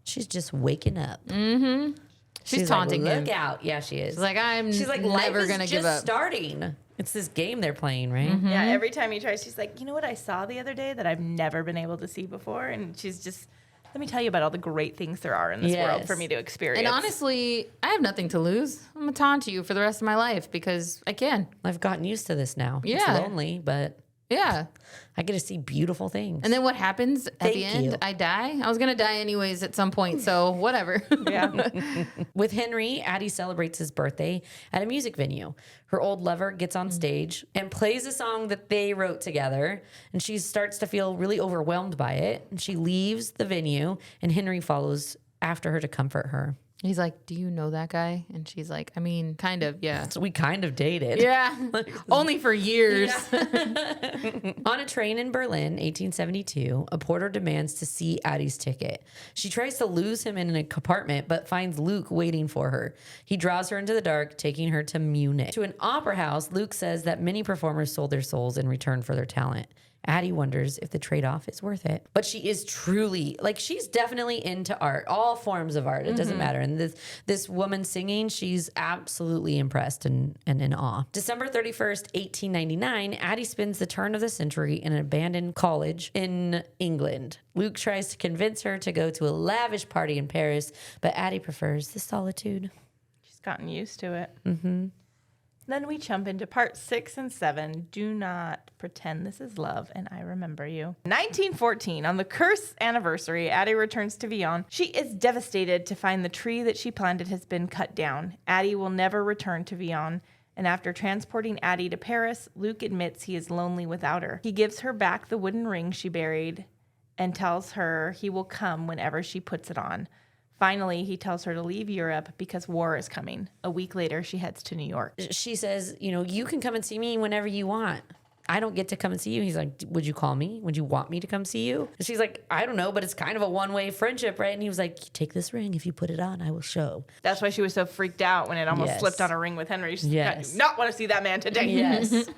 She's just waking up. Mm-hmm. She's taunting like, him. Look out. Yeah, she is. She's like, she's like, never going to give up. Starting. It's this game they're playing, right? Mm-hmm. Yeah, every time he tries, she's like, you know what I saw the other day that I've never been able to see before? And she's just, let me tell you about all the great things there are in this world for me to experience. And honestly, I have nothing to lose. I'm going to taunt you for the rest of my life because I can. I've gotten used to this now. Yeah. It's lonely, but yeah, I get to see beautiful things. And then what happens at the end? I die. I was going to die anyways at some point, so whatever. Yeah. With Henry, Addie celebrates his birthday at a music venue. Her old lover gets on stage and plays a song that they wrote together, and she starts to feel really overwhelmed by it. And she leaves the venue, and Henry follows after her to comfort her. He's like, do you know that guy? And she's like, I mean, kind of, yeah. So we kind of dated. Yeah. Only for years. Yeah. On a train in Berlin, 1872, a porter demands to see Addie's ticket. She tries to lose him in an compartment, but finds Luke waiting for her. He draws her into the dark, taking her to Munich. To an opera house, Luke says that many performers sold their souls in return for their talent. Addie wonders if the trade-off is worth it. But she is truly, like, she's definitely into art, all forms of art. It doesn't matter. And this woman singing, she's absolutely impressed and in awe. December 31st, 1899, Addie spends the turn of the century in an abandoned college in England. Luke tries to convince her to go to a lavish party in Paris, but Addie prefers the solitude. She's gotten used to it. Mm-hmm. Then we jump into part 6 and 7. Do not pretend this is love, and I remember you. 1914, on the curse anniversary, Addie returns to Vion. She is devastated to find the tree that she planted has been cut down. Addie will never return to Vion, and after transporting Addie to Paris, Luke admits he is lonely without her. He gives her back the wooden ring she buried and tells her he will come whenever she puts it on. Finally, he tells her to leave Europe because war is coming. A week later, she heads to New York. She says, you can come and see me whenever you want. I don't get to come and see you. He's like, would you call me? Would you want me to come see you? And she's like, I don't know, but it's kind of a one-way friendship, right? And he was like, take this ring. If you put it on, I will show. That's why she was so freaked out when it almost slipped on a ring with Henry. She's like, I do not want to see that man today. Yes.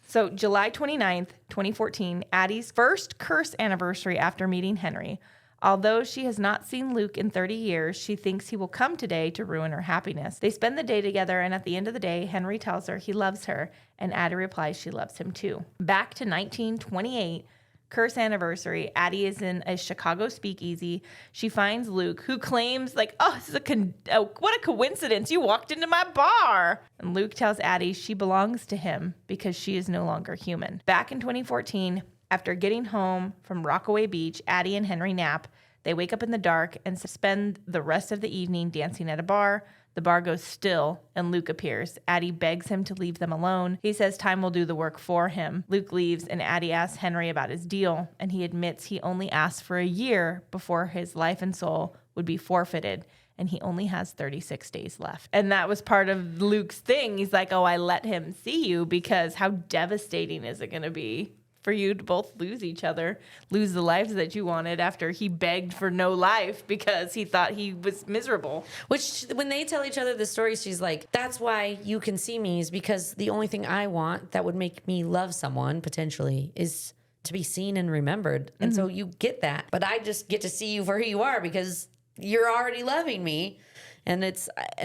So July 29th, 2014, Addie's first curse anniversary after meeting Henry. Although she has not seen Luke in 30 years, she thinks he will come today to ruin her happiness. They spend the day together, and at the end of the day, Henry tells her he loves her, and Addie replies she loves him too. Back to 1928, curse anniversary, Addie is in a Chicago speakeasy. She finds Luke, who claims, this is what a coincidence. You walked into my bar. And Luke tells Addie she belongs to him because she is no longer human. Back in 2014, after getting home from Rockaway Beach, Addie and Henry nap. They wake up in the dark and spend the rest of the evening dancing at a bar. The bar goes still, and Luke appears. Addie begs him to leave them alone. He says time will do the work for him. Luke leaves, and Addie asks Henry about his deal, and he admits he only asked for a year before his life and soul would be forfeited, and he only has 36 days left. And that was part of Luke's thing. He's like, I let him see you because how devastating is it going to be for you to both lose each other, lose the lives that you wanted after he begged for no life because he thought he was miserable. Which, when they tell each other the story, she's like, that's why you can see me, is because the only thing I want that would make me love someone, potentially, is to be seen and remembered. And so you get that. But I just get to see you for who you are because you're already loving me. And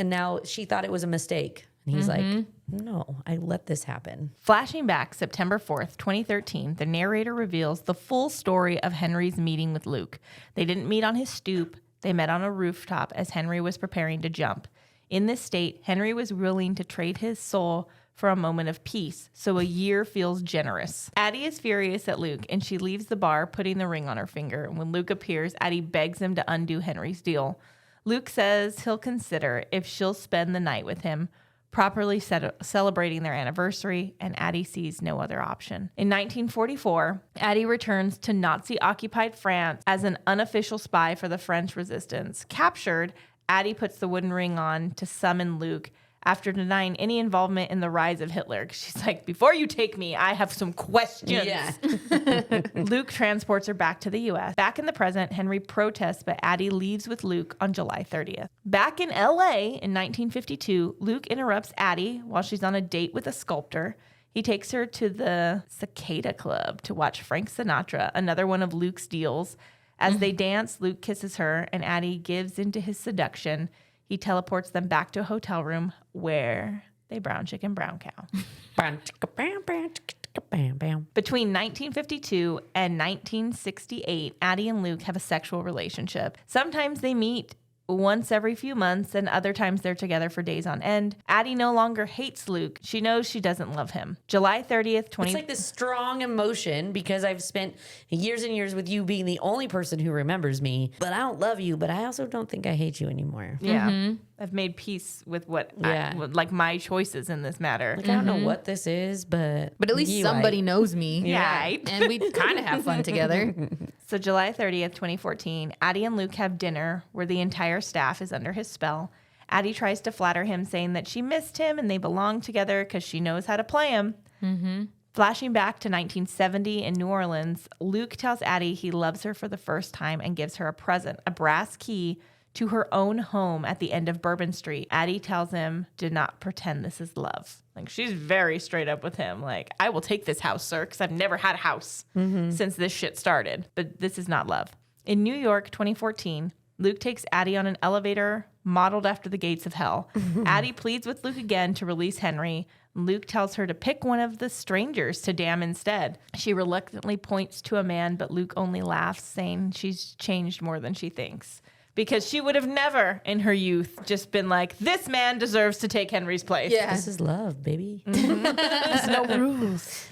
now she thought it was a mistake. And he's like, no, I let this happen. Flashing back September 4th, 2013, the narrator reveals the full story of Henry's meeting with Luke. They didn't meet on his stoop. They met on a rooftop as Henry was preparing to jump. In this state, Henry was willing to trade his soul for a moment of peace, so a year feels generous. Addie is furious at Luke, and she leaves the bar, putting the ring on her finger. When Luke appears, Addie begs him to undo Henry's deal. Luke says he'll consider if she'll spend the night with him, properly celebrating their anniversary, and Addie sees no other option. In 1944, Addie returns to Nazi-occupied France as an unofficial spy for the French resistance. Captured, Addie puts the wooden ring on to summon Luke after denying any involvement in the rise of Hitler. She's like, before you take me, I have some questions. Yeah. Luke transports her back to the U.S. Back in the present, Henry protests, but Addie leaves with Luke on July 30th. Back in L.A. in 1952, Luke interrupts Addie while she's on a date with a sculptor. He takes her to the Cicada Club to watch Frank Sinatra, another one of Luke's deals. As they dance, Luke kisses her, and Addie gives into his seduction. He teleports them back to a hotel room where they brown chicken, brown cow. Between 1952 and 1968, Addie and Luke have a sexual relationship. Sometimes they meet once every few months, and other times they're together for days on end. Addie no longer hates Luke. She knows she doesn't love him. July 30th, It's like this strong emotion because I've spent years and years with you being the only person who remembers me, but I don't love you, but I also don't think I hate you anymore. Yeah. I've made peace with what, like my choices in this matter. Like, I don't know what this is, but at least somebody knows me. Yeah. And we kind of have fun together. So July 30th, 2014, Addie and Luke have dinner where the entire staff is under his spell. Addie tries to flatter him, saying that she missed him and they belong together because she knows how to play him. Flashing back to 1970 in New Orleans, Luke tells Addie he loves her for the first time and gives her a present, a brass key to her own home at the end of Bourbon Street. Addie tells him, do not pretend this is love. Like, she's very straight up with him. Like, I will take this house, sir, because I've never had a house since this shit started. But this is not love. In New York, 2014, Luke takes Addie on an elevator modeled after the gates of hell. Addie pleads with Luke again to release Henry. Luke tells her to pick one of the strangers to damn instead. She reluctantly points to a man, but Luke only laughs, saying she's changed more than she thinks. Because she would have never, in her youth, just been like, this man deserves to take Henry's place. Yeah. this is love, baby. There's no rules.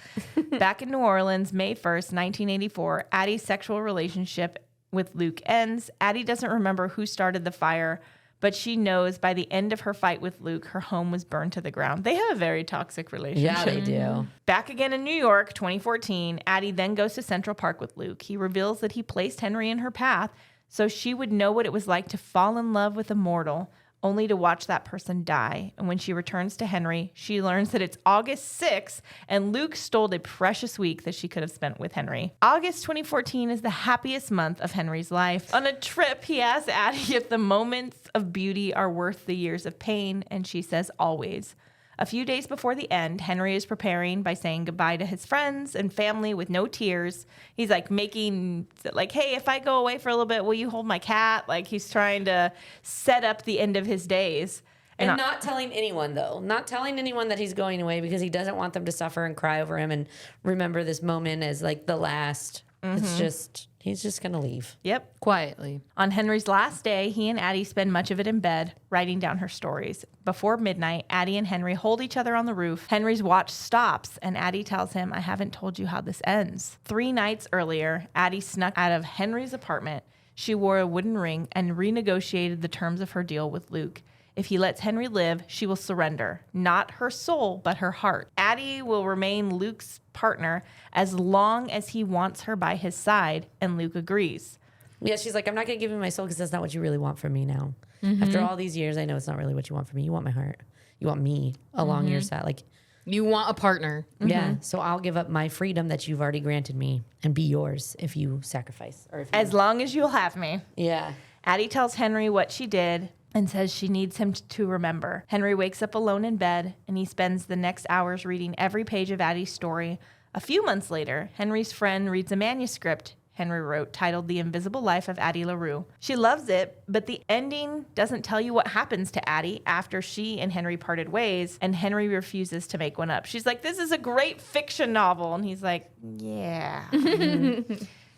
Back in New Orleans, May 1st, 1984, Addie's sexual relationship with Luke ends. Addie doesn't remember who started the fire, but she knows by the end of her fight with Luke, her home was burned to the ground. They have a very toxic relationship. Yeah, they do. Back again in New York, 2014, Addie then goes to Central Park with Luke. He reveals that he placed Henry in her path so she would know what it was like to fall in love with a mortal, only to watch that person die. And when she returns to Henry, she learns that it's August 6th, and Luke stole a precious week that she could have spent with Henry. August 2014 is the happiest month of Henry's life. On a trip, he asks Addie if the moments of beauty are worth the years of pain, and she says always. A few days before the end, Henry is preparing by saying goodbye to his friends and family with no tears. He's like making, like, hey, if I go away for a little bit, will you hold my cat? Like, he's trying to set up the end of his days. And not telling anyone, though. Not telling anyone that he's going away because he doesn't want them to suffer and cry over him and remember this moment as, like, the last. It's just, he's just going to leave. Yep. Quietly. On Henry's last day, he and Addie spend much of it in bed, writing down her stories. Before midnight, Addie and Henry hold each other on the roof. Henry's watch stops, and Addie tells him, I haven't told you how this ends. 3 nights earlier, Addie snuck out of Henry's apartment. She wore a wooden ring and renegotiated the terms of her deal with Luke. If he lets Henry live, she will surrender. Not her soul, but her heart. Addie will remain Luke's partner as long as he wants her by his side, and Luke agrees. Yeah, she's like, I'm not going to give you my soul because that's not what you really want from me now. After all these years, I know it's not really what you want from me. You want my heart. You want me along your side. Like, You want a partner. yeah, so I'll give up my freedom that you've already granted me and be yours if you sacrifice. Or if you, As long as you'll have me. yeah. Addie tells Henry what she did and says she needs him to remember. Henry wakes up alone in bed, and he spends the next hours reading every page of Addie's story. A few months later, Henry's friend reads a manuscript Henry wrote titled The Invisible Life of Addie LaRue. She loves it, but the ending doesn't tell you what happens to Addie after she and Henry parted ways, and Henry refuses to make one up. She's like, this is a great fiction novel. And he's like, yeah.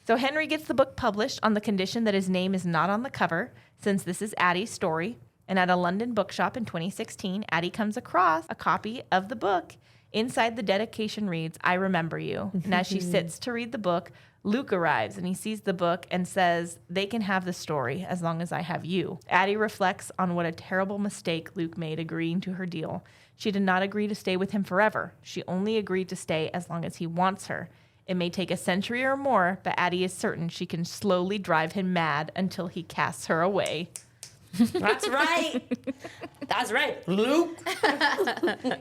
So Henry gets the book published on the condition that his name is not on the cover, since this is Addie's story. And at a London bookshop in 2016, Addie comes across a copy of the book. Inside the dedication reads, I remember you. And as she sits to read the book, Luke arrives and he sees the book and says, they can have the story as long as I have you. Addie reflects on what a terrible mistake Luke made agreeing to her deal. She did not agree to stay with him forever. She only agreed to stay as long as he wants her. It may take a century or more, but Addie is certain she can slowly drive him mad until he casts her away. That's right. That's right, Luke.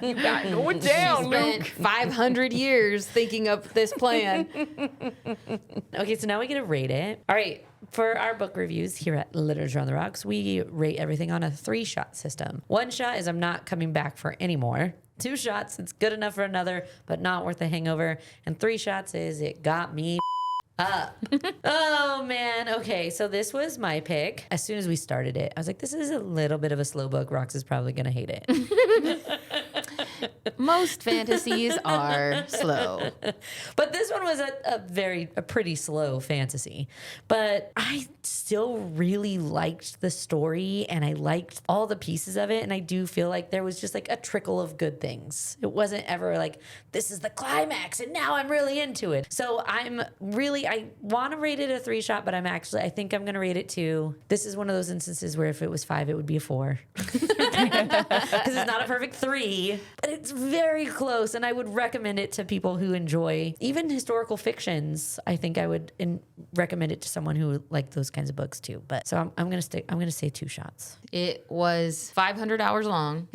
You got it going down, Spent 500 years thinking up this plan. Okay, so now we get to rate it. All right, for our book reviews here at Literature on the Rocks, we rate everything on a 3-shot system. 1 shot is I'm not coming back for any more. 2 shots, it's good enough for another, but not worth a hangover. And 3 shots is it got me up. Oh man. Okay, so this was my pick. As soon as we started it, I was like, this is a little bit of a slow book. Rox is probably gonna hate it. Most fantasies are slow. But this one was a pretty slow fantasy. But I still really liked the story and I liked all the pieces of it. And I do feel like there was just like a trickle of good things. It wasn't ever like, this is the climax and now I'm really into it. So I want to rate it a 3-shot, but I think I'm going to rate it 2. This is one of those instances where if it was 5, it would be a 4. Because it's not a perfect 3, but it's very close. And I would recommend it to people who enjoy even historical fictions. I think I would recommend it to someone who like those kinds of books too. But so I'm going to say 2 shots. It was 500 hours long.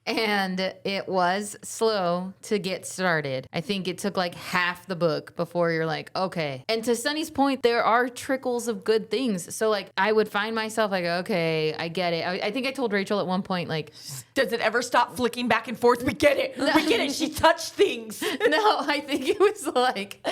And it was slow to get started. I think it took like half the book before you're like, okay. And to Sunny's point, there are trickles of good things. So like I would find myself like, okay, I get it. I think I told Rachel at one point, like, does it ever stop flicking back and forth? We get it. We get it. She touched things. No, I think it was like...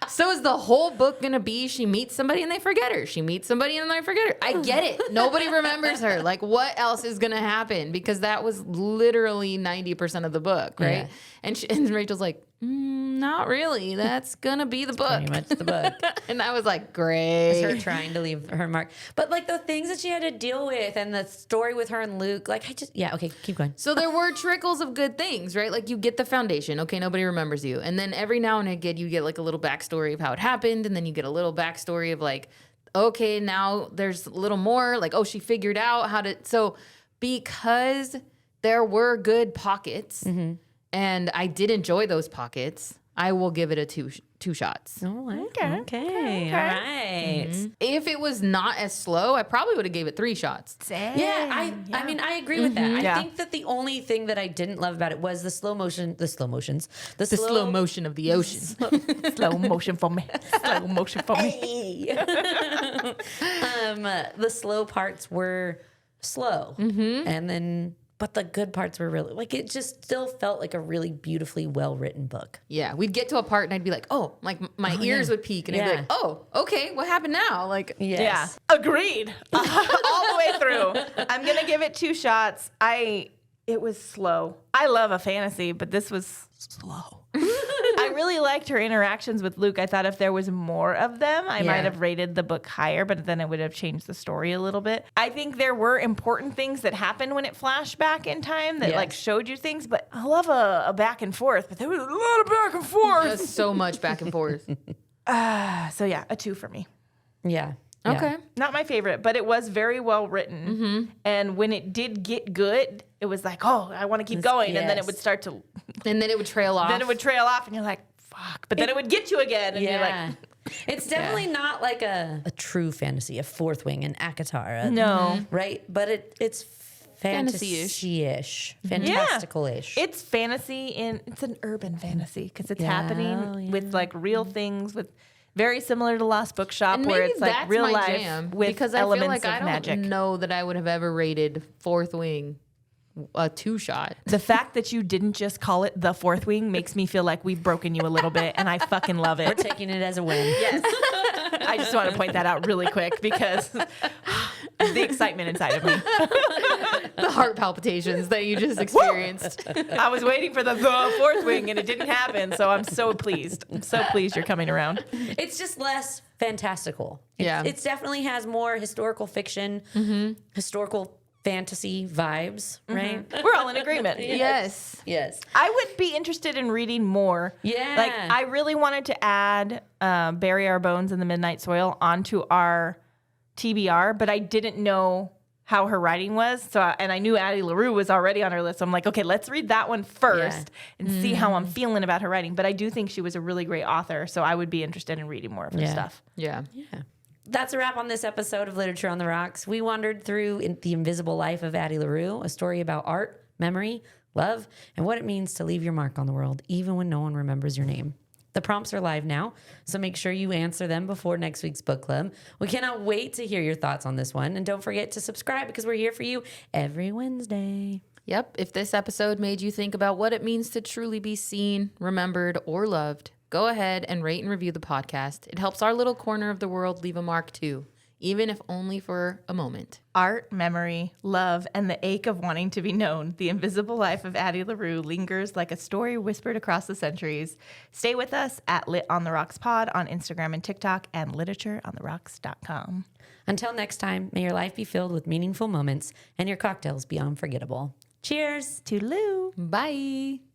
So is the whole book going to be she meets somebody and they forget her? She meets somebody and they forget her. I get it. Nobody remembers her. Like, what else is going to happen? Because that was literally 90% of the book, right? Yeah. And Rachel's like, not really. That's going to be the book. Pretty much the book. And I was like, great. It's her trying to leave her mark. But like the things that she had to deal with and the story with her and Luke, like okay, keep going. So there were trickles of good things, right? Like you get the foundation. Okay, nobody remembers you. And then every now and again, you get like a little backstory of how it happened. And then you get a little backstory of like, okay, now there's a little more. Like, oh, she figured out how to. So because there were good pockets and I did enjoy those pockets, I will give it a two shots. Oh, okay. All right. Mm-hmm. If it was not as slow, I probably would have gave it 3 shots. Yeah, I mean, I agree with that. I think that the only thing that I didn't love about it was the slow motion of the ocean. Slow motion for me. Slow motion for me. The slow parts were slow, and then. But the good parts were really, like, it just still felt like a really beautifully well-written book. Yeah, we'd get to a part and I'd be like, oh, like my ears would peak. And I'd be like, oh, okay, what happened now? Like, yes. Yeah, agreed. All the way through. I'm going to give it 2 shots. It was slow. I love a fantasy, but this was slow. I really liked her interactions with Luke. I thought if there was more of them, I might have rated the book higher, but then it would have changed the story a little bit. I think there were important things that happened when it flashed back in time that like showed you things, but I love a back and forth, but there was a lot of back and forth. There's so much back and forth. So yeah, a 2 for me. Yeah. Okay. Not my favorite, but it was very well written. And when it did get good, it was like, oh, I want to keep going. And then it would start to... And then it would trail off. Then it would trail off and you're like, fuck. But then it would get you again. And you're like... It's definitely not like a true fantasy, a Fourth Wing, an Akatar. No. Right? But it's fantasy-ish. Fantastical-ish. It's fantasy it's an urban fantasy because it's happening with like real things with... Very similar to Lost Bookshop, where it's like real life jam, with because elements I feel like of magic. I don't know that I would have ever rated Fourth Wing a 2-shot. The fact that you didn't just call it the Fourth Wing makes me feel like we've broken you a little bit, and I fucking love it. We're taking it as a win. Yes. I just want to point that out really quick because the excitement inside of me. The heart palpitations that you just experienced. I was waiting for the Fourth Wing and it didn't happen, so I'm so pleased. I'm so pleased you're coming around. It's just less fantastical. Yeah. It definitely has more historical fiction, historical fantasy vibes, right? We're all in agreement. Yes. I would be interested in reading more. Yeah. Like, I really wanted to add Bury Our Bones in the Midnight Soil onto our TBR, but I didn't know how her writing was. And I knew Addie LaRue was already on her list. So I'm like, okay, let's read that one first and see how I'm feeling about her writing. But I do think she was a really great author. So I would be interested in reading more of her stuff. Yeah. That's a wrap on this episode of Literature on the Rocks. We wandered through The Invisible Life of Addie LaRue, a story about art, memory, love, and what it means to leave your mark on the world, even when no one remembers your name. The prompts are live now, so make sure you answer them before next week's book club. We cannot wait to hear your thoughts on this one. And don't forget to subscribe because we're here for you every Wednesday. Yep. If this episode made you think about what it means to truly be seen, remembered, or loved, go ahead and rate and review the podcast. It helps our little corner of the world leave a mark too, even if only for a moment. Art, memory, love, and the ache of wanting to be known. The Invisible Life of Addie LaRue lingers like a story whispered across the centuries. Stay with us at Lit on the Rocks Pod on Instagram and TikTok and literatureontherocks.com. Until next time, may your life be filled with meaningful moments and your cocktails be unforgettable. Cheers! Toodaloo! Bye.